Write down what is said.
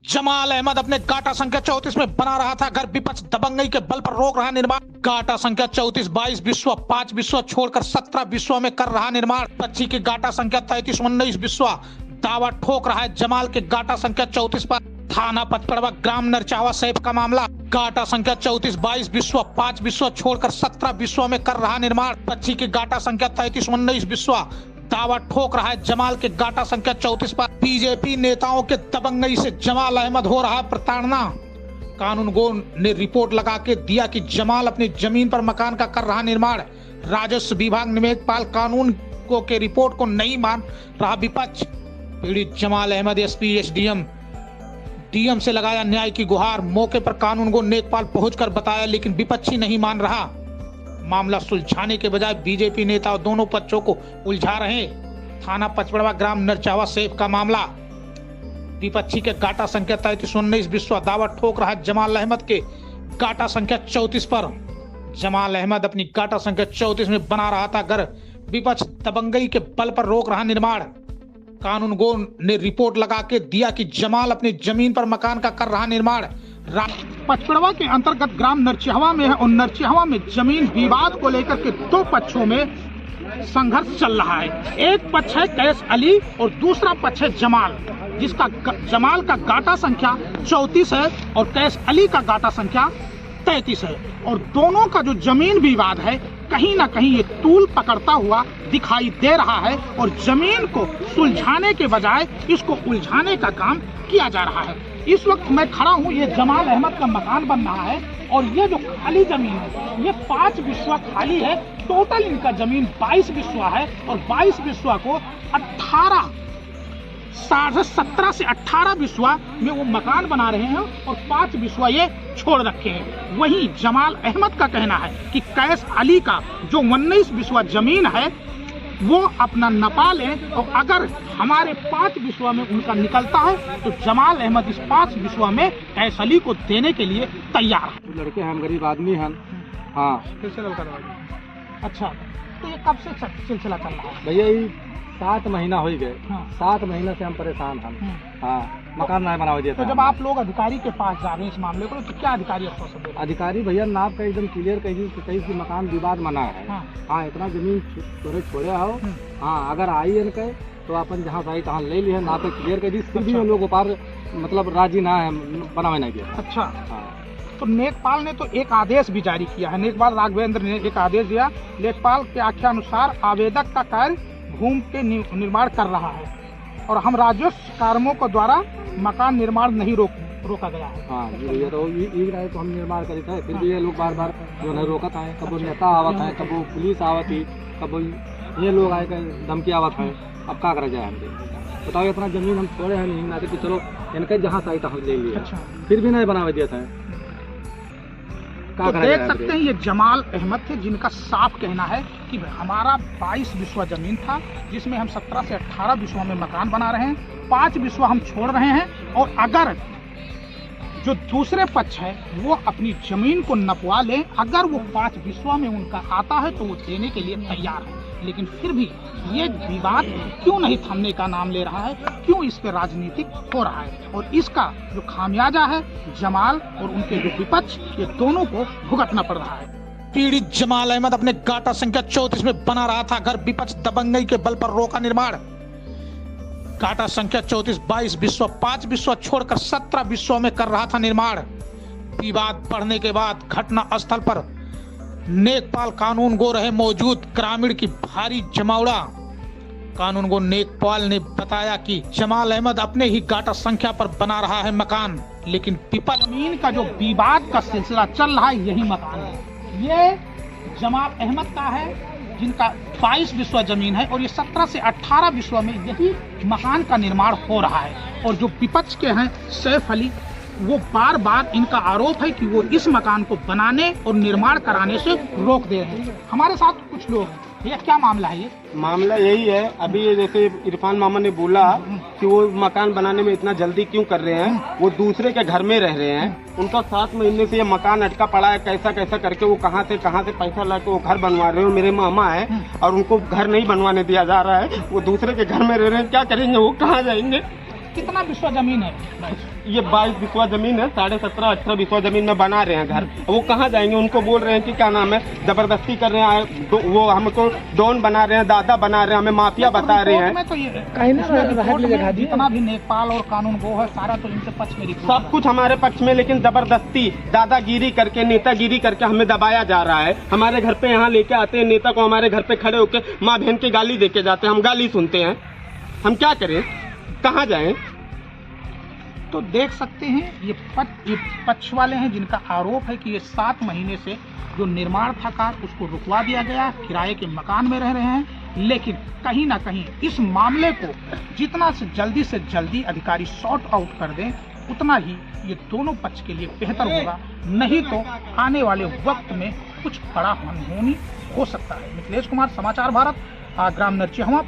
जमाल अहमद अपने गाटा संख्या 34 में बना रहा था घर, विपक्ष दबंगई के बल पर रोक रहा निर्माण। गाटा संख्या 34 22 विश्व 5 विश्व छोड़कर 17 विश्व में कर रहा निर्माण। पक्षी की गाटा संख्या 33 19 विश्व दावा ठोक रहा है जमाल के गाटा संख्या 34 पर। थाना पचपड़वा ग्राम नरचावा सैफ का मामला। गाटा संख्या 34 22 विश्व 5 विश्व छोड़कर 17 विश्व में कर रहा निर्माण। पक्षी की गाटा संख्या 33 19 विश्व दावा ठोक रहा है जमाल के गाटा संख्या 34 पर। बीजेपी नेताओं के दबंगई से जमाल अहमद हो रहा है प्रताड़ना। कानून गो ने रिपोर्ट लगा के दिया कि जमाल अपनी जमीन पर मकान का कर रहा निर्माण। राजस्व विभाग निमेकपाल कानून को के रिपोर्ट को नहीं मान रहा विपक्ष। पीड़ित Jamal Ahmad SP SDM DM से लगाया न्याय की गुहार। मौके पर कानून गो नेकपाल पहुंचकर बताया, लेकिन विपक्षी नहीं मान रहा। मामला सुलझाने के बजाय बीजेपी नेता दोनों पक्षों को उलझा रहे। थाना पचपड़वा ग्राम नरचावा सैफ का मामला। विपक्षी के गाटा संख्या 33 19 विश्व दावा ठोक रहा है जमाल अहमद के गाटा संख्या 34 पर। जमाल अहमद अपनी गाटा संख्या 34 में बना रहा था घर, विपक्ष दबंगई के बल पर रोक रहा निर्माण। कानून गो ने रिपोर्ट लगा के दिया कि जमाल अपनी जमीन पर मकान का कर रहा निर्माण। पचपड़वा के अंतर्गत ग्राम नरचिहवा में है और नरचिहवा में जमीन विवाद को लेकर के दो पक्षों में संघर्ष चल रहा है। एक पक्ष है कैस अली और दूसरा पक्ष है जमाल, जिसका जमाल का गाटा संख्या 34 है और कैस अली का गाटा संख्या 33 है। और दोनों का जो जमीन विवाद है कहीं ना कहीं ये तूल पकड़ता हुआ दिखाई दे रहा है और जमीन को सुलझाने के बजाय इसको उलझाने का काम किया जा रहा है। इस वक्त मैं खड़ा हूँ, ये जमाल अहमद का मकान बन रहा है और ये जो खाली जमीन है ये 5 विश्व खाली है। टोटल इनका जमीन 22 विश्व है और 22 विश्व को 17 से 18 विश्व में वो मकान बना रहे हैं और 5 विश्व ये छोड़ रखे हैं। वहीं जमाल अहमद का कहना है कि कैस अली का जो 19 विश्व जमीन है वो अपना नपा लें और अगर हमारे 5 विश्व में उनका निकलता है तो जमाल अहमद इस 5 विश्व में कैस अली को देने के लिए तैयार है। लड़के हैं, गरीब आदमी हैं। हाँ, अच्छा, तो ये कब से सिलसिला चल रहा है भैया? ये 7 महीना हो गए। हाँ। 7 महीना से हम परेशान हैं। हाँ, मकान नहीं बना दिया। तो जब आप लोग अधिकारी के पास जा रहे हैं इस मामले को, तो क्या अधिकारी आश्वासन दे रहे हैं? अधिकारी भैया नाप का एकदम क्लियर कही कि मकान विवाद मना है। हाँ, इतना जमीन छोड़े आओ। हाँ, अगर आई इनके तो अपन जहाँ से आई तहाँ ले लिए, नाप पे क्लियर कर दी। फिर भी हम लोग ऊपर मतलब राजी ना है, बनावे नहीं दिया। अच्छा, हाँ। तो नेकपाल ने तो एक आदेश भी जारी किया है। नेकपाल राघवेंद्र ने एक आदेश दिया। लेखपाल के आख्यानुसार आवेदक का कार्य भूमि के निर्माण कर रहा है और हम राजस्व कार्यों के द्वारा मकान निर्माण नहीं रोका गया है। हाँ, ये तो तो हम निर्माण करते हैं, फिर भी ये लोग बार बार जो है रोकत है। कब नेता आवत है, कब पुलिस आवत है, कब ये लोग आए धमकी आवत है। अब क्या करा जाए? हमसे बताओ, इतना जमीन हम छोड़े हैं नहीं ना कि चलो इनके जहाँ से आई तो हम ले लिए। अच्छा, फिर भी नहीं बनावे दिया था। तो देख सकते हैं ये जमाल अहमद थे जिनका साफ कहना है कि हमारा 22 विश्व जमीन था जिसमें हम 17 से 18 विश्व में मकान बना रहे हैं। 5 विश्व हम छोड़ रहे हैं और अगर जो दूसरे पक्ष है वो अपनी जमीन को नपवा ले, अगर वो 5 विश्व में उनका आता है तो वो देने के लिए तैयार है। लेकिन फिर भी ये विवाद क्यों नहीं थमने का नाम ले रहा है? क्यों इस पे राजनीतिक हो रहा है? और इसका जो खामियाजा है जमाल और उनके जो विपक्ष, ये दोनों को भुगतना पड़ रहा है। पीड़ित जमाल अहमद अपने गाटा संख्या 34 में बना रहा था घर, विपक्ष दबंगई के बल पर रोका निर्माण। गाटा संख्या 34 22 विश्व 5 विश्व छोड़कर 17 विश्व में कर रहा था निर्माण। विवाद बढ़ने के बाद घटना स्थल पर नेकपाल कानून गो रहे मौजूद। ग्रामीण की भारी जमावड़ा। कानून गो नेकपाल ने बताया कि जमाल अहमद अपने ही गाटा संख्या पर बना रहा है मकान, लेकिन विपक्ष जमीन का जो विवाद का सिलसिला चल रहा है यही मकान है। ये जमाल अहमद का है जिनका 22 विश्व जमीन है और ये 17 से 18 विश्व में यही मकान का निर्माण हो रहा है। और जो विपक्ष के हैं सैफ अली, वो बार बार इनका आरोप है कि वो इस मकान को बनाने और निर्माण कराने से रोक दे रहे हैं। हमारे साथ कुछ लोग हैं। ये क्या मामला है? ये मामला यही है, अभी ये जैसे इरफान मामा ने बोला कि वो मकान बनाने में इतना जल्दी क्यों कर रहे हैं। वो दूसरे के घर में रह रहे हैं, उनका 7 महीने से ये मकान अटका पड़ा है। कैसा कैसा करके वो कहाँ से पैसा लाके वो घर बनवा रहे हो। मेरे मामा है और उनको घर नहीं बनवाने दिया जा रहा है। वो दूसरे के घर में रह रहे हैं, क्या करेंगे? वो कहाँ जाएंगे? कितना बिस्वा जमीन है? ये 22 बिस्वा जमीन है, 17.5-18 बिस्वा जमीन में बना रहे हैं घर। वो कहाँ जाएंगे? उनको बोल रहे हैं कि क्या नाम है, जबरदस्ती कर रहे हैं, वो हमको डॉन बना रहे हैं, दादा बना रहे हैं, हमें माफिया बता रहे हैं। तो ये जितना भी नेपाल और कानून वो है सारा तो इनके पक्ष में सब कुछ हमारे पक्ष में, लेकिन जबरदस्ती दादागिरी करके, नेतागिरी करके हमें दबाया जा रहा है। हमारे घर पे यहाँ लेके आते हैं नेता को, हमारे घर पे खड़े होकर माँ बहन की गाली देके जाते हैं, हम गाली सुनते हैं। हम क्या करें, कहाँ जाएं? तो देख सकते हैं ये पक्ष वाले हैं जिनका आरोप है कि ये 7 महीने से जो निर्माण था कार्य उसको रुकवा दिया गया, किराए के मकान में रह रहे हैं। लेकिन कहीं ना कहीं इस मामले को जितना से जल्दी अधिकारी सॉर्ट आउट कर दें उतना ही ये दोनों पक्ष के लिए बेहतर होगा, नहीं तो आने वाले वक्त में कुछ बड़ा अनहोनी हो सकता है। मिथिलेश कुमार, समाचार भारत, ग्राम नरचिहवा।